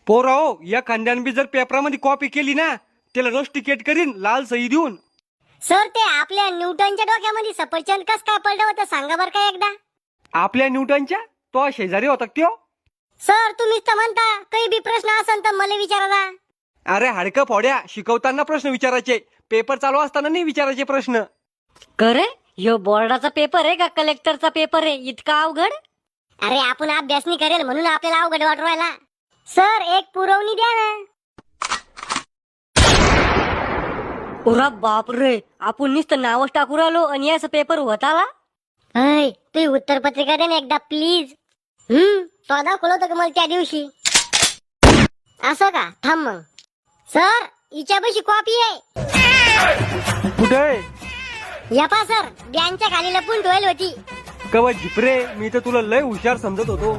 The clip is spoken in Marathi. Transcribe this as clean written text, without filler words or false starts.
पोरा हो, या खांद्यान बी जर पेपरामध्ये कॉपी केली ना त्याला रोस्टिकेट करीन लाल सही देऊन. सर ते आपल्या न्यूटनच्या डोक्यामध्ये सफरचंद कस काय पडलं होतं सांगा बरं का एकदा. आपल्या न्यूटनच्या तो शेजारी होता त्यो. सर तुम्हीच तर म्हणता काही बी प्रश्न असेल तर मला विचारा. अरे हाडकं फोड्या, शिकवताना प्रश्न विचारायचे, पेपर चालू असताना नाही विचारायचे प्रश्न. करे ह्यो बोर्डाचा पेपर आहे का कलेक्टरचा पेपर आहे इतका अवघड? अरे आपण अभ्यास नाही करेल म्हणून आपल्याला अवघड वाटू राहिला. सर एक पुरवणी द्या ना. उरा बाप रे, आपण नुसतं नावच टाकू राहिलो आणि याचा पेपर होत आला. अय तू उत्तर पत्रिका दे ना एकदा प्लीज. तो दाखवलं होतं का मला त्या दिवशी. असं का, थांब मग. सर हिच्यापाशी कॉपी आहे. कुठे? या पा सर, बँकच्या खाली लपून ठेवली होती. कवा झिपरे, मी तर तुला लय हुशार समजत होतो.